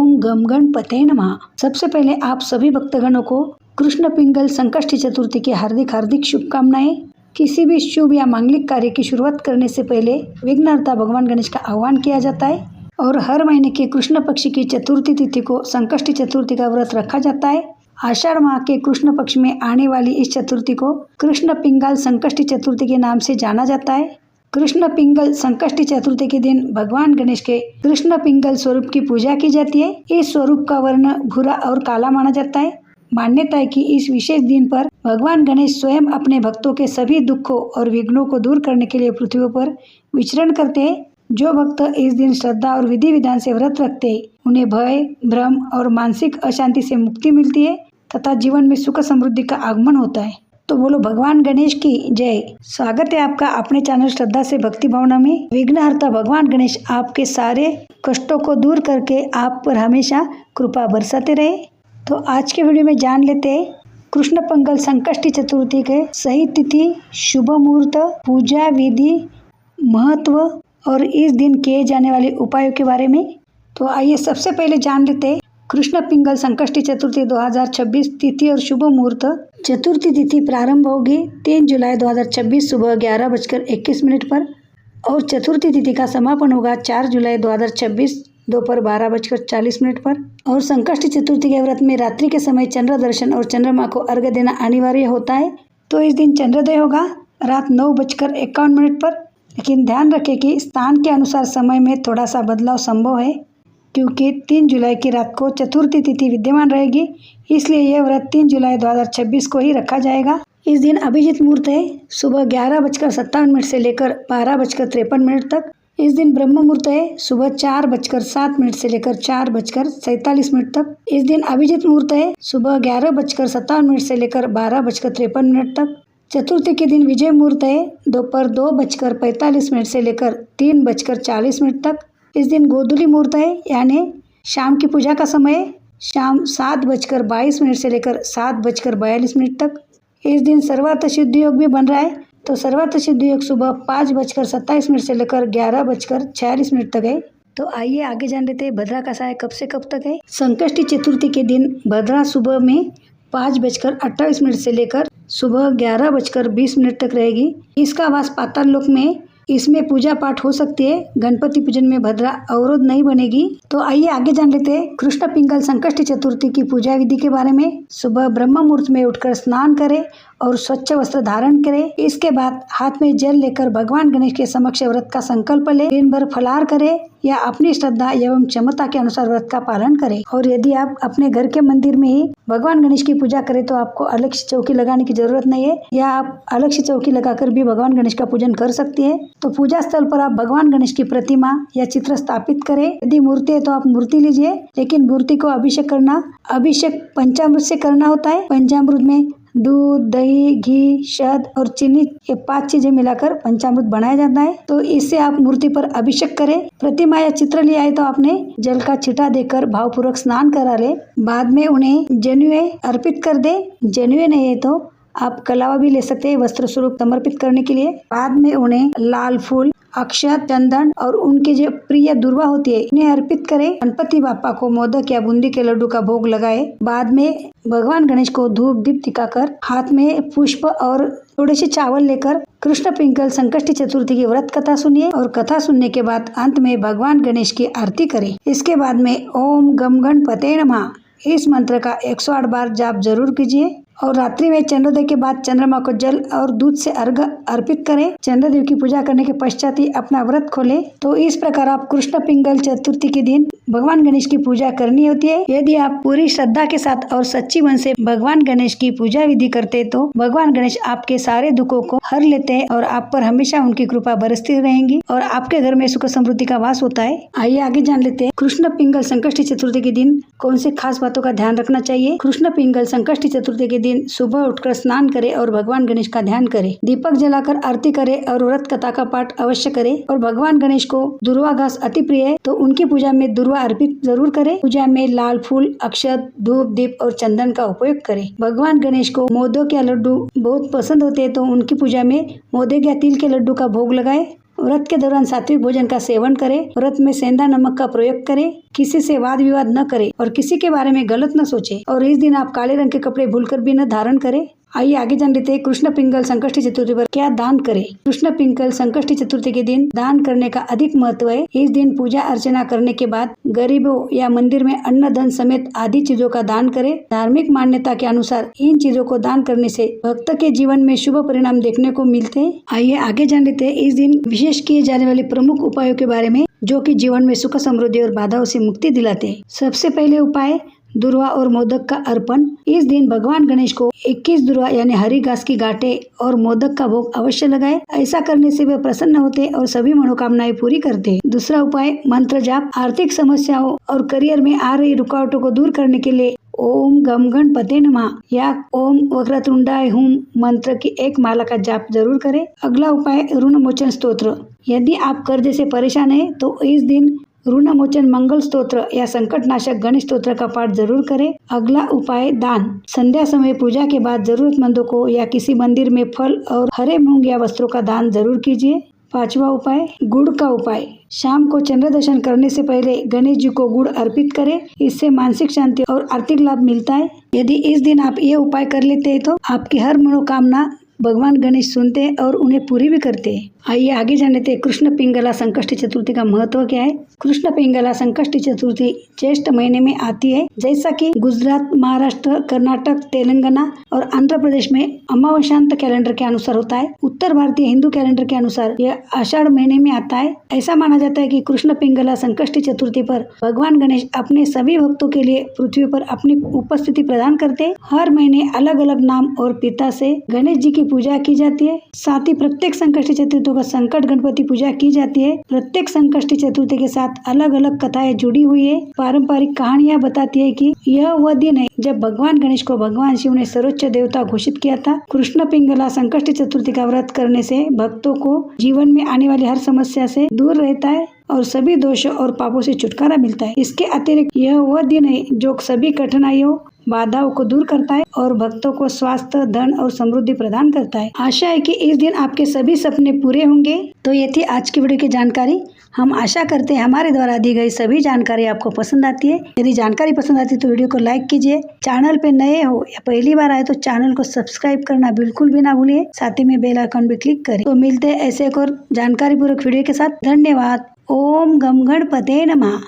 ओम गम गणपते नमः। सबसे पहले आप सभी भक्तगणों को कृष्ण पिंगल संकष्टी चतुर्थी की हार्दिक हार्दिक शुभकामनाएं। किसी भी शुभ या मांगलिक कार्य की शुरुआत करने से पहले विघ्नहर्ता भगवान गणेश का आह्वान किया जाता है और हर महीने के कृष्ण पक्ष की चतुर्थी तिथि को संकष्टी चतुर्थी का व्रत रखा जाता है। आषाढ़ माह के कृष्ण पक्ष में आने वाली इस चतुर्थी को कृष्ण पिंगल संकष्टी चतुर्थी के नाम से जाना जाता है। कृष्ण पिंगल संकष्टी चतुर्थी के दिन भगवान गणेश के कृष्ण पिंगल स्वरूप की पूजा की जाती है। इस स्वरूप का वर्ण भूरा और काला माना जाता है। मान्यता है कि इस विशेष दिन पर भगवान गणेश स्वयं अपने भक्तों के सभी दुखों और विघ्नों को दूर करने के लिए पृथ्वी पर विचरण करते हैं। जो भक्त इस दिन श्रद्धा और विधि विधान से व्रत रखते हैं उन्हें भय, भ्रम और मानसिक अशांति से मुक्ति मिलती है तथा जीवन में सुख समृद्धि का आगमन होता है। तो बोलो भगवान गणेश की जय। स्वागत है आपका अपने चैनल श्रद्धा से भक्ति भावना में। विघ्नहर्ता भगवान गणेश आपके सारे कष्टों को दूर करके आप पर हमेशा कृपा बरसाते रहे। तो आज के वीडियो में जान लेते हैं कृष्ण पिंगल संकष्टी चतुर्थी के सही तिथि, शुभ मुहूर्त, पूजा विधि, महत्व और इस दिन किए जाने वाले उपायों के बारे में। तो आइए सबसे पहले जान लेते हैं कृष्ण पिंगल संकष्टी चतुर्थी 2026 तिथि और शुभ मुहूर्त। चतुर्थी तिथि प्रारंभ होगी 3 जुलाई 2026 सुबह 11:21 पर और चतुर्थी तिथि का समापन होगा 4 जुलाई 2026 दोपहर 12:40 पर। और संकष्टी चतुर्थी के व्रत में रात्रि के समय चंद्र दर्शन और चंद्रमा को अर्घ्य देना अनिवार्य होता है। तो इस दिन चंद्रोदय होगा रात 9:51 पर। लेकिन ध्यान रखें कि स्थान के अनुसार समय में थोड़ा सा बदलाव संभव है क्योंकि 3 जुलाई की रात को चतुर्थी तिथि विद्यमान रहेगी, इसलिए यह व्रत 3 जुलाई 2026 को ही रखा जाएगा। इस दिन अभिजीत मुहूर्त है सुबह 11:57 से लेकर 12:53 तक। इस दिन ब्रह्म मुहूर्त है सुबह 4:07 से लेकर 4:47 तक। इस दिन अभिजीत मुहूर्त है सुबह 11:57 से लेकर 12:53 तक। चतुर्थी के दिन विजय मुहूर्त है दोपहर 2:45 से लेकर 3:40 तक। इस दिन गोधूली मुहूर्त है यानी शाम की पूजा का समय शाम 7:22 से लेकर 7:42 तक। इस दिन सर्वार्थ सिद्ध योग भी बन रहा है, तो सर्वार्थ सिद्ध योग सुबह 5:27 से लेकर 11:46 तक है। तो आइए आगे जान लेते हैं भद्रा का सहाय कब से कब तक है। संकष्टी चतुर्थी के दिन भद्रा सुबह में 5:28 से लेकर सुबह 11:20 तक रहेगी। इसका वास पाताल लोक में, इसमें पूजा पाठ हो सकती है। गणपति पूजन में भद्रा अवरोध नहीं बनेगी। तो आइए आगे जान लेते हैं कृष्ण पिंगल संकष्टी चतुर्थी की पूजा विधि के बारे में। सुबह ब्रह्म मुहूर्त में उठकर स्नान करें और स्वच्छ वस्त्र धारण करें। इसके बाद हाथ में जल लेकर भगवान गणेश के समक्ष व्रत का संकल्प ले। दिन भर फलाहार करें या अपनी श्रद्धा एवं क्षमता के अनुसार व्रत का पालन करें। और यदि आप अपने घर के मंदिर में ही भगवान गणेश की पूजा करें तो आपको अलग से चौकी लगाने की जरूरत नहीं है, या आप अलग से चौकी लगाकर भी भगवान गणेश का पूजन कर सकती है। तो पूजा स्थल पर आप भगवान गणेश की प्रतिमा या चित्र स्थापित करें। यदि मूर्ति है तो आप मूर्ति लीजिए, लेकिन मूर्ति को अभिषेक पंचामृत से करना होता है। पंचामृत में दूध, दही, घी, शहद और चीनी ये 5 चीजें मिलाकर पंचामृत बनाया जाता है। तो इससे आप मूर्ति पर अभिषेक करें। प्रतिमा या चित्र लिया है तो आपने जल का छींटा देकर भावपूर्वक स्नान करा ले। बाद में उन्हें जनेऊ अर्पित कर दे। जनेऊ नहीं है तो आप कलावा भी ले सकते हैं वस्त्र स्वरूप समर्पित करने के लिए। बाद में उन्हें लाल फूल, अक्षत, चंदन और उनके जो प्रिय दुर्वा होती है इन्हें अर्पित करें। गणपति बापा को मोदक या बूंदी के लड्डू का भोग लगाए। बाद में भगवान गणेश को धूप दीप दिखाकर हाथ में पुष्प और थोड़े से चावल लेकर कृष्ण पिंगल संकष्टी चतुर्थी की व्रत कथा सुनिए और कथा सुनने के बाद अंत में भगवान गणेश की आरती करें। इसके बाद में ओम गम गणपते नमः इस मंत्र का 108 बार जाप जरूर कीजिए। और रात्रि में चंद्रोदय के बाद चंद्रमा को जल और दूध से अर्घ अर्पित करें। चंद्रदेव की पूजा करने के पश्चात ही अपना व्रत खोलें। तो इस प्रकार आप कृष्ण पिंगल चतुर्थी के दिन भगवान गणेश की पूजा करनी होती है। यदि आप पूरी श्रद्धा के साथ और सच्ची मन से भगवान गणेश की पूजा विधि करते तो भगवान गणेश आपके सारे दुखों को हर लेते हैं और आप पर हमेशा उनकी कृपा बरसती रहेंगी और आपके घर में सुख समृद्धि का वास होता है। आइए आगे जान लेते हैं कृष्ण पिंगल संकष्टी चतुर्थी के दिन कौन से खास बातों का ध्यान रखना चाहिए। कृष्ण पिंगल संकष्टी चतुर्थी के दिन सुबह उठकर स्नान करें और भगवान गणेश का ध्यान करें। दीपक जलाकर आरती करें और व्रत कथा का पाठ अवश्य करें। और भगवान गणेश को दुर्वा घास अति प्रिय है तो उनकी पूजा में दुर्वा अर्पित जरूर करें। पूजा में लाल फूल, अक्षत, धूप, दीप और चंदन का उपयोग करें। भगवान गणेश को मोदक या लड्डू बहुत पसंद होते हैं तो उनकी पूजा में मोदक या तिल के लड्डू का भोग लगाएं। व्रत के दौरान सात्विक भोजन का सेवन करें, व्रत में सेंधा नमक का प्रयोग करें, किसी से वाद विवाद न करें और किसी के बारे में गलत न सोचें और इस दिन आप काले रंग के कपड़े भूलकर भी न धारण करें। आइए आगे जान लेते हैं कृष्ण पिंगल संकष्टी चतुर्थी पर क्या दान करें। कृष्ण पिंगल संकष्टी चतुर्थी के दिन दान करने का अधिक महत्व है। इस दिन पूजा अर्चना करने के बाद गरीबों या मंदिर में अन्न धन समेत आदि चीजों का दान करें। धार्मिक मान्यता के अनुसार इन चीजों को दान करने से भक्त के जीवन में शुभ परिणाम देखने को मिलते हैं। आइए आगे जान लेते हैं इस दिन विशेष किए जाने वाले प्रमुख उपायों के बारे में जो कि जीवन में सुख समृद्धि और बाधाओं से मुक्ति दिलाते हैं। सबसे पहले उपाय दुर्वा और मोदक का अर्पण। इस दिन भगवान गणेश को 21 दुर्वा यानी हरी घास की गांठें और मोदक का भोग अवश्य लगाए। ऐसा करने से वे प्रसन्न होते और सभी मनोकामनाएं पूरी करते हैं। दूसरा उपाय मंत्र जाप। आर्थिक समस्याओं और करियर में आ रही रुकावटों को दूर करने के लिए ओम गम गणपते नमः या ओम वक्रतुंडाय हुम मंत्र की एक माला का जाप जरूर करें। अगला उपाय ऋण मोचन स्तोत्र। यदि आप कर्ज से परेशान हैं तो इस दिन ऋण मोचन मंगल स्तोत्र या संकट नाशक गणेश स्तोत्र का पाठ जरूर करें। अगला उपाय दान। संध्या समय पूजा के बाद जरूरतमंदों को या किसी मंदिर में फल और हरे मूंग या वस्त्रों का दान जरूर कीजिए। पांचवा उपाय गुड़ का उपाय। शाम को चंद्र दर्शन करने से पहले गणेश जी को गुड़ अर्पित करें। इससे मानसिक शांति और आर्थिक लाभ मिलता है। यदि इस दिन आप ये उपाय कर लेते हैं तो आपकी हर मनोकामना भगवान गणेश सुनते हैं और उन्हें पूरी भी करते हैं। आइए आगे जान लेते हैं कृष्ण पिंगला संकष्टी चतुर्थी का महत्व क्या है। कृष्ण पिंगला संकष्टी चतुर्थी ज्येष्ठ महीने में आती है। जैसा कि गुजरात, महाराष्ट्र, कर्नाटक, तेलंगाना और आंध्र प्रदेश में अमावस्यांत कैलेंडर के अनुसार होता है। उत्तर भारतीय हिंदू कैलेंडर के अनुसार यह आषाढ़ महीने में आता है। ऐसा माना जाता है कि कृष्ण पिंगला संकष्टी चतुर्थी पर भगवान गणेश अपने सभी भक्तों के लिए पृथ्वी पर अपनी उपस्थिति प्रदान करते हैं। हर महीने अलग अलग नाम और पिता से गणेश जी की पूजा की जाती है। साथ ही प्रत्येक संकष्टी चतुर्थी को संकट गणपति पूजा की जाती है। प्रत्येक संकष्टी चतुर्थी के साथ अलग अलग कथाएं जुड़ी हुई है। पारंपरिक कहानियां बताती है कि यह वह दिन है जब भगवान गणेश को भगवान शिव ने सर्वोच्च देवता घोषित किया था। कृष्ण पिंगला संकष्टी चतुर्थी का व्रत करने से भक्तों को जीवन में आने वाली हर समस्या से दूर रहता है और सभी दोषों और पापों से छुटकारा मिलता है। इसके अतिरिक्त यह वह दिन है जो सभी कठिनाइयों बाधाओं को दूर करता है और भक्तों को स्वास्थ्य, धन और समृद्धि प्रदान करता है। आशा है कि इस दिन आपके सभी सपने पूरे होंगे। तो ये थी आज की वीडियो की जानकारी। हम आशा करते हैं हमारे द्वारा दी गई सभी जानकारी आपको पसंद आती है। यदि जानकारी पसंद आती है तो वीडियो को लाइक कीजिए। चैनल पे नए हो या पहली बार आए तो चैनल को सब्सक्राइब करना बिल्कुल भी ना भूलिए। साथ ही में बेल आइकन भी क्लिक करें। तो मिलते हैं ऐसे एक और जानकारी पूर्वक वीडियो के साथ। धन्यवाद। ओम गम गणपते नमः।